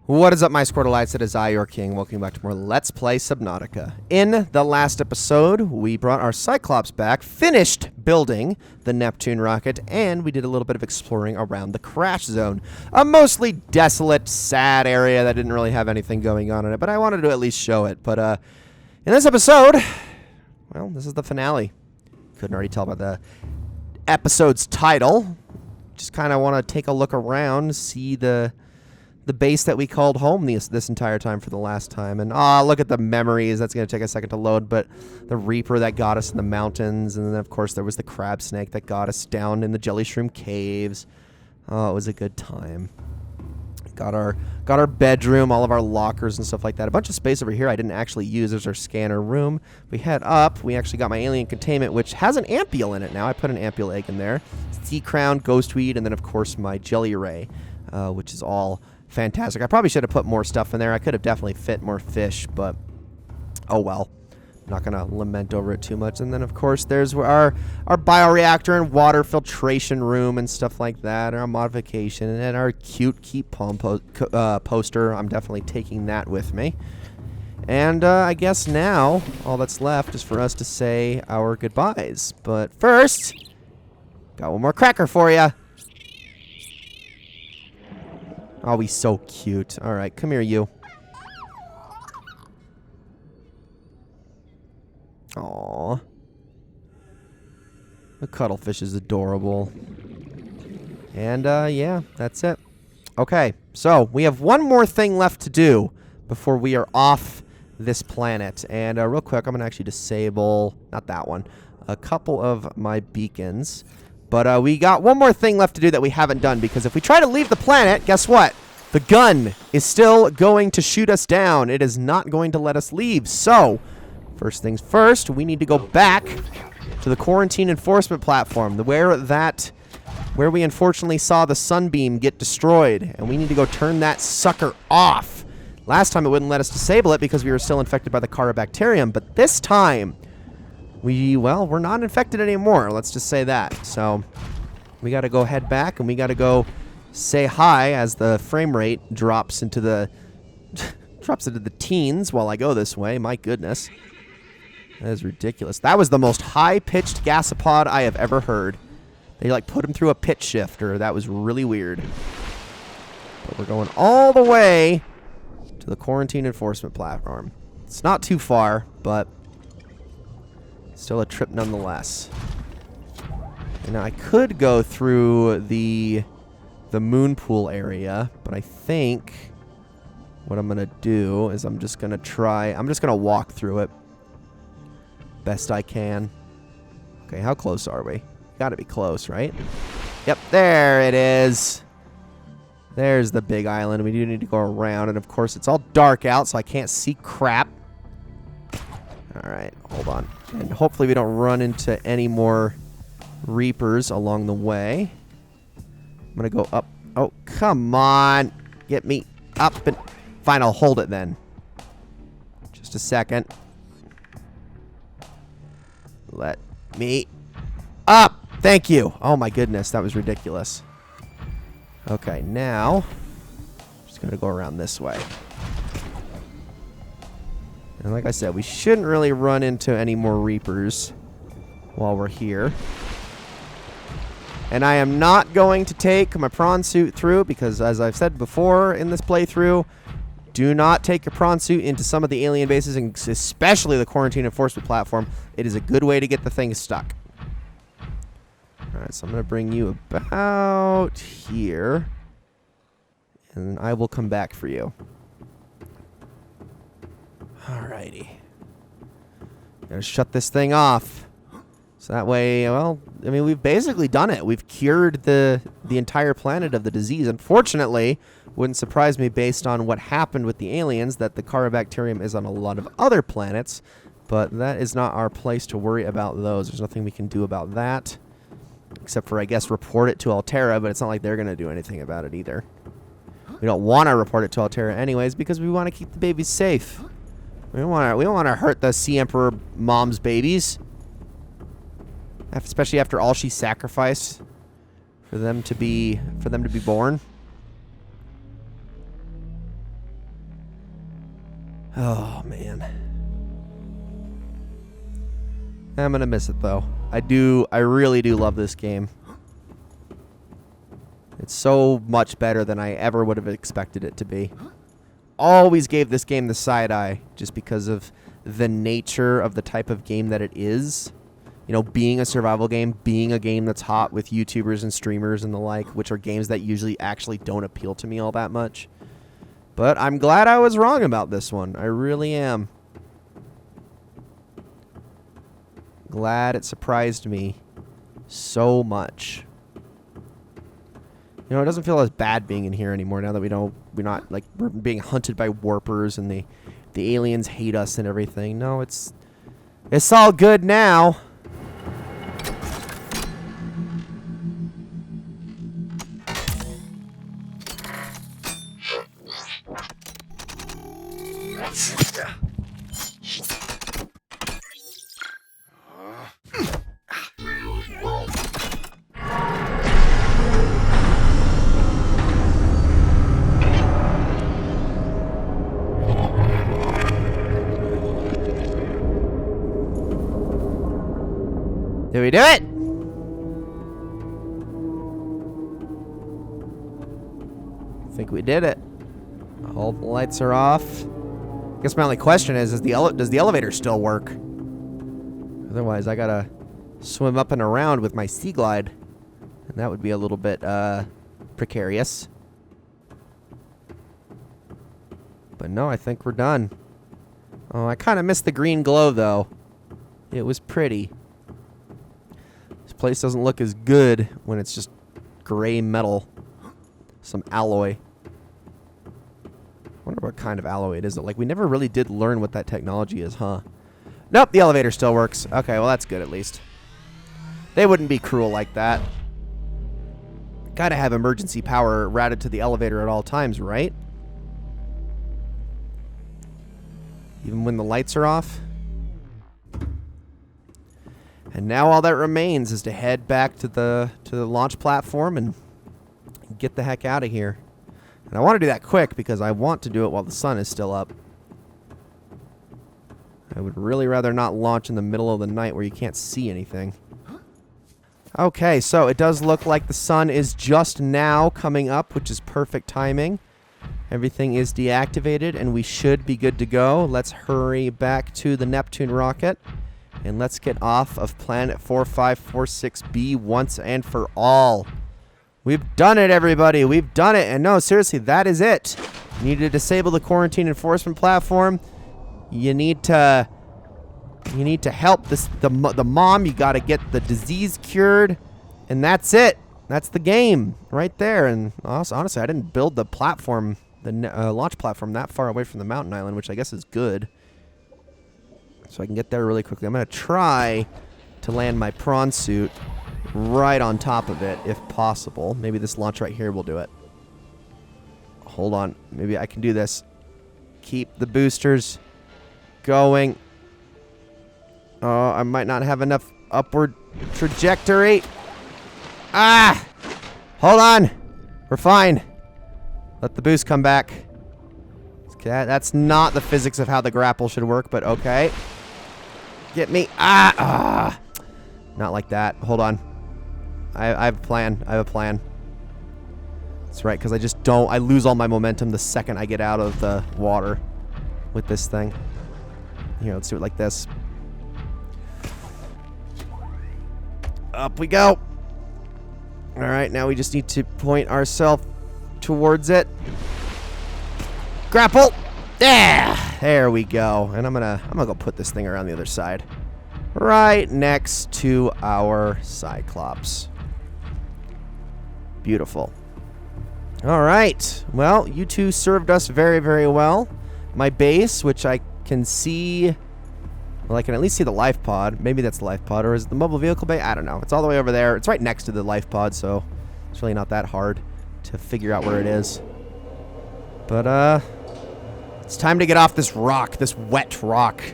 What is up, my Squirtleites? It is I, your king. Welcome back to more Let's Play Subnautica. In the last episode, we brought our Cyclops back, finished building the Neptune rocket, and we did a little bit of exploring around the crash zone. A mostly desolate, sad area that didn't really have anything going on in it, but I wanted to at least show it. But in this episode, well, this is the finale. Couldn't already tell by the episode's title. Just kind of want to take a look around, see the base that we called home this entire time for the last time. And look at the memories. That's going to take a second to load. But the Reaper that got us in the mountains. And then, of course, there was the crab snake that got us down in the jelly shroom caves. Oh, it was a good time. Got our bedroom, all of our lockers and stuff like that. A bunch of space over here I didn't actually use. There's our scanner room. We head up. We actually got my alien containment, which has an ampule in it now. I put an ampule egg in there. Sea crown, ghostweed, and then, of course, my jelly ray, which is all fantastic. I probably should have put more stuff in there. I could have definitely fit more fish, but oh well. I'm not going to lament over it too much. And then, of course, there's our bioreactor and water filtration room and stuff like that, our modification, and our cute keep poem poster. I'm definitely taking that with me. And I guess now all that's left is for us to say our goodbyes. But first, got one more cracker for you. Oh, he's so cute. All right, come here, you. Aww. The cuttlefish is adorable. And, yeah, that's it. Okay, so we have one more thing left to do before we are off this planet. And, real quick, I'm going to actually disable, not that one, a couple of my beacons. But we got one more thing left to do that we haven't done, because if we try to leave the planet, guess what? The gun is still going to shoot us down. It is not going to let us leave. So, first things first, we need to go back to the quarantine enforcement platform, where we unfortunately saw the sunbeam get destroyed, and we need to go turn that sucker off. Last time it wouldn't let us disable it because we were still infected by the Carabacterium, but this time we're not infected anymore. Let's just say that. So we got to go head back, and we got to go say hi as the frame rate drops into the teens while I go this way. My goodness. That is ridiculous. That was the most high-pitched gasopod I have ever heard. They like put him through a pitch shifter. That was really weird. But we're going all the way to the quarantine enforcement platform. It's not too far, but still a trip nonetheless. And now I could go through the moon pool area, but I think what I'm gonna do is I'm just gonna walk through it best I can. Okay, how close are we? Gotta be close, right? Yep, there it is. There's the big island. We do need to go around, and of course it's all dark out, so I can't see crap. Alright, hold on. And hopefully we don't run into any more Reapers along the way. I'm gonna go up. Oh, come on. Get me up and... Fine, I'll hold it then. Just a second. Let me up. Thank you. Oh my goodness, that was ridiculous. Okay, now just gonna go around this way. And like I said, we shouldn't really run into any more Reapers while we're here. And I am not going to take my prawn suit through because, as I've said before in this playthrough, do not take your prawn suit into some of the alien bases, and especially the quarantine enforcement platform. It is a good way to get the thing stuck. Alright, so I'm going to bring you about here. And I will come back for you. Alrighty. Gotta shut this thing off. So that way, well, I mean, we've basically done it. We've cured the entire planet of the disease. Unfortunately, wouldn't surprise me based on what happened with the aliens that the Carabacterium is on a lot of other planets. But that is not our place to worry about those. There's nothing we can do about that. Except for, I guess, report it to Altera, but it's not like they're going to do anything about it either. We don't want to report it to Altera anyways because we want to keep the babies safe. We don't want to hurt the Sea Emperor mom's babies. Especially after all she sacrificed for them to be born. Oh, man. I'm gonna miss it, though. I really do love this game. It's so much better than I ever would have expected it to be. Always gave this game the side eye just because of the nature of the type of game that it is. You know, being a survival game, being a game that's hot with YouTubers and streamers and the like, which are games that usually actually don't appeal to me all that much. But I'm glad I was wrong about this one. I really am. Glad it surprised me so much. You know, it doesn't feel as bad being in here anymore now that we're not like we're being hunted by warpers and the aliens hate us and everything. No, it's all good now. Did we do it? I think we did it. All the lights are off. I guess my only question is does the elevator still work? Otherwise, I gotta swim up and around with my sea glide. And that would be a little bit, precarious. But no, I think we're done. Oh, I kind of missed the green glow, though. It was pretty. This place doesn't look as good when it's just gray metal. Some alloy. I wonder what kind of alloy it is. Like, we never really did learn what that technology is, huh? Nope, the elevator still works. Okay, well, that's good at least. They wouldn't be cruel like that. Gotta have emergency power routed to the elevator at all times, right? Even when the lights are off. And now all that remains is to head back to the launch platform and get the heck out of here. And I want to do that quick because I want to do it while the sun is still up. I would really rather not launch in the middle of the night where you can't see anything. Okay, so it does look like the sun is just now coming up, which is perfect timing. Everything is deactivated and we should be good to go. Let's hurry back to the Neptune rocket and let's get off of planet 4546b once and for all. We've done it, everybody. We've done it. And no, seriously, that is it. You need to disable the quarantine enforcement platform. You need to help the mom. You got to get the disease cured. And that's it. That's the game right there. And honestly, I didn't build the platform, the launch platform that far away from the mountain island, which I guess is good. So I can get there really quickly. I'm going to try to land my prawn suit right on top of it, if possible. Maybe this launch right here will do it. Hold on. Maybe I can do this. Keep the boosters going. Oh, I might not have enough upward trajectory. Ah! Hold on. We're fine. Let the boost come back. Okay, that's not the physics of how the grapple should work, but okay. Get me. Ah! Not like that. Hold on. I have a plan. I have a plan. That's right, because I just don't... I lose all my momentum the second I get out of the water with this thing. Here, let's do it like this. Up we go. All right, now we just need to point ourselves towards it. Grapple. Yeah, there we go. And I'm gonna go put this thing around the other side, right next to our Cyclops. Beautiful. All right. Well, you two served us very, very well. My base, which I can see... Well, I can at least see the life pod. Maybe that's the life pod. Or is it the mobile vehicle bay? I don't know. It's all the way over there. It's right next to the life pod, so it's really not that hard to figure out where it is. But, it's time to get off this rock, this wet rock.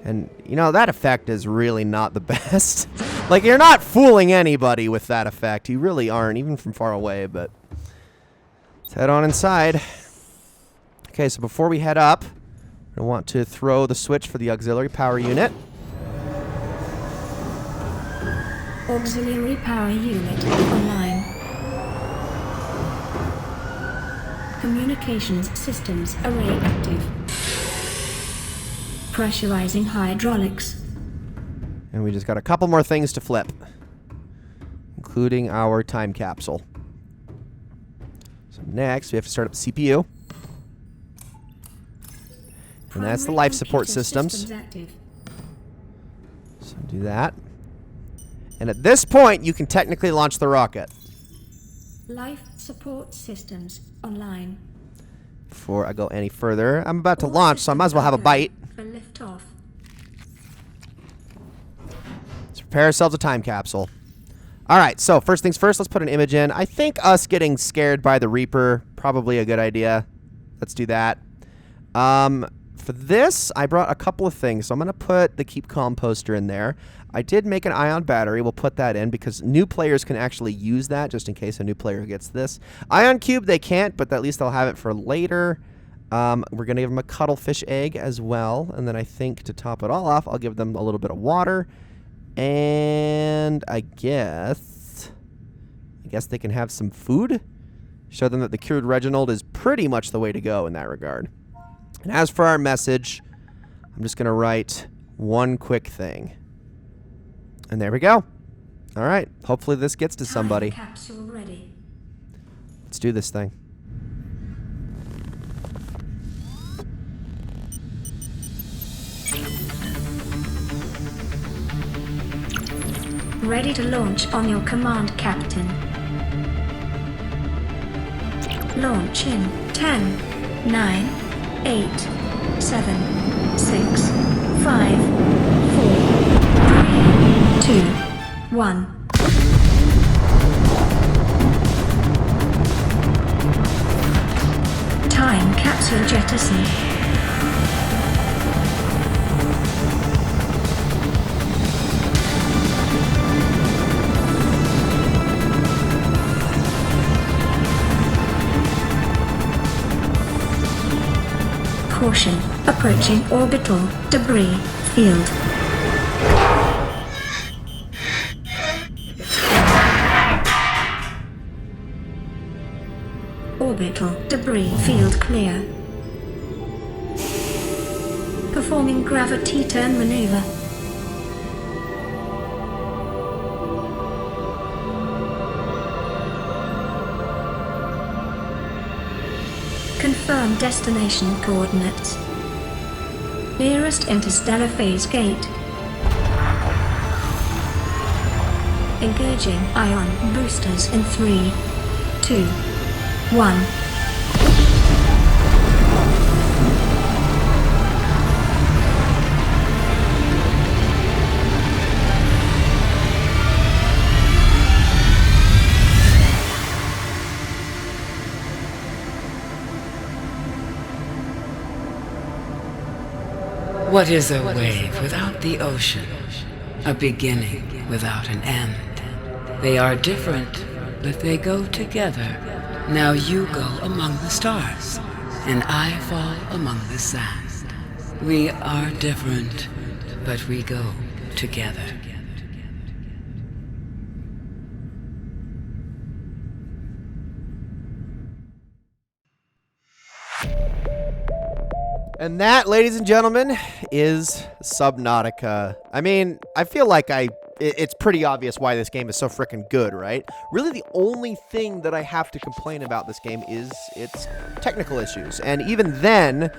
And, you know, that effect is really not the best. Like, you're not fooling anybody with that effect. You really aren't, even from far away, but let's head on inside. Okay, so before we head up, I want to throw the switch for the auxiliary power unit. Auxiliary power unit online. Communications systems array active. Pressurizing hydraulics. And we just got a couple more things to flip, including our time capsule. So next, we have to start up the CPU. And that's the life support systems. So do that. And at this point, you can technically launch the rocket. Life support systems online. Before I go any further, I'm about to launch, so I might as well have a bite. For liftoff. Let's prepare ourselves a time capsule. All right, so first things first, let's put an image in. I think us getting scared by the Reaper, probably a good idea. Let's do that. For this, I brought a couple of things. So I'm going to put the Keep Calm poster in there. I did make an ion battery. We'll put that in because new players can actually use that just in case a new player gets this. Ion cube, they can't, but at least they'll have it for later. We're going to give them a cuttlefish egg as well. And then I think to top it all off, I'll give them a little bit of water. And I guess they can have some food. Show them that the cured Reginald is pretty much the way to go in that regard. And as for our message, I'm just going to write one quick thing. And there we go. All right. Hopefully this gets to somebody. Capsule ready. Let's do this thing. Ready to launch on your command, Captain. Launch in 10, 9, 8, 7, 6, 5, 4, 3, 2, 1. Time capsule jettison. Caution, approaching orbital debris field. Orbital debris field clear. Performing gravity turn maneuver. Confirm destination coordinates. Nearest interstellar phase gate. Engaging ion boosters in 3, 2, 1. What is a wave without the ocean? A beginning without an end. They are different, but they go together. Now you go among the stars, and I fall among the sand. We are different, but we go together. And that, ladies and gentlemen, is Subnautica. I mean, I feel like it's pretty obvious why this game is so freaking good, right? Really, the only thing that I have to complain about this game is its technical issues. And even then,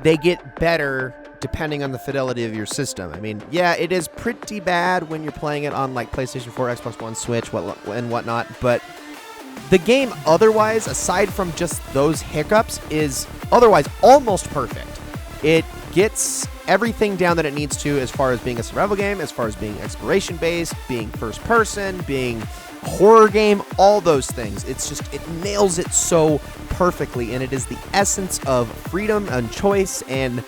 they get better depending on the fidelity of your system. I mean, yeah, it is pretty bad when you're playing it on, like, PlayStation 4, Xbox One, Switch, and whatnot, but the game otherwise, aside from just those hiccups, is otherwise almost perfect. It gets everything down that it needs to as far as being a survival game, as far as being exploration-based, being first-person, being a horror game, all those things. It's just, it nails it so perfectly, and it is the essence of freedom and choice and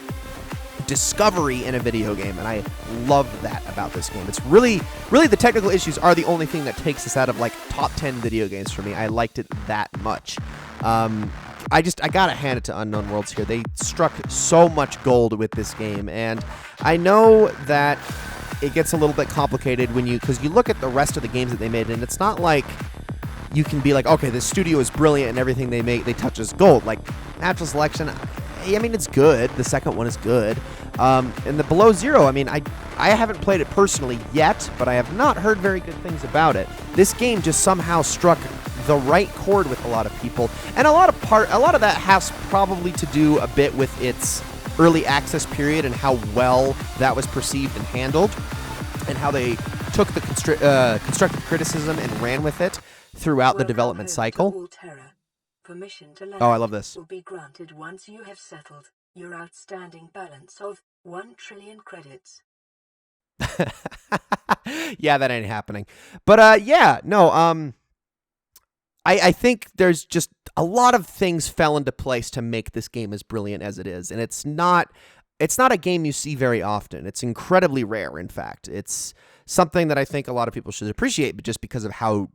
discovery in a video game, and I love that about this game. It's really the technical issues are the only thing that takes this out of, like, top 10 video games for me. I liked it that much. I gotta hand it to Unknown Worlds here. They struck so much gold with this game, and I know that it gets a little bit complicated because you look at the rest of the games that they made, and it's not like you can be like, okay, this studio is brilliant and everything they touch is gold. Like Natural Selection, I mean, it's good. The second one is good. And the Below Zero, I mean, I haven't played it personally yet, but I have not heard very good things about it. This game just somehow struck the right chord with a lot of people, and a lot of that has probably to do a bit with its early access period and how well that was perceived and handled, and how they took the constructive criticism and ran with it throughout the development cycle. Permission to land Oh, I love this. will be granted once you have settled your outstanding balance of 1 trillion credits. Yeah, that ain't happening. But yeah, no, I think there's just a lot of things fell into place to make this game as brilliant as it is, and it's not a game you see very often. It's incredibly rare, in fact. It's something that I think a lot of people should appreciate, but just because of how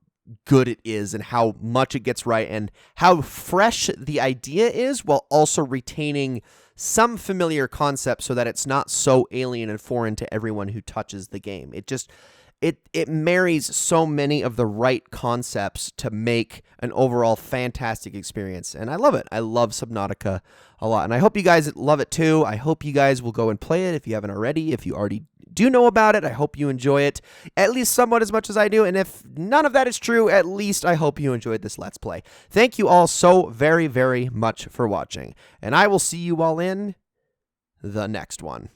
good it is and how much it gets right and how fresh the idea is, while also retaining some familiar concepts so that it's not so alien and foreign to everyone who touches the game. It marries so many of the right concepts to make an overall fantastic experience, and I love it. I love Subnautica a lot, and I hope you guys love it too. I hope you guys will go and play it if you haven't already. If you already do know about it, I hope you enjoy it at least somewhat as much as I do, and if none of that is true, at least I hope you enjoyed this Let's Play. Thank you all so very, very much for watching, and I will see you all in the next one.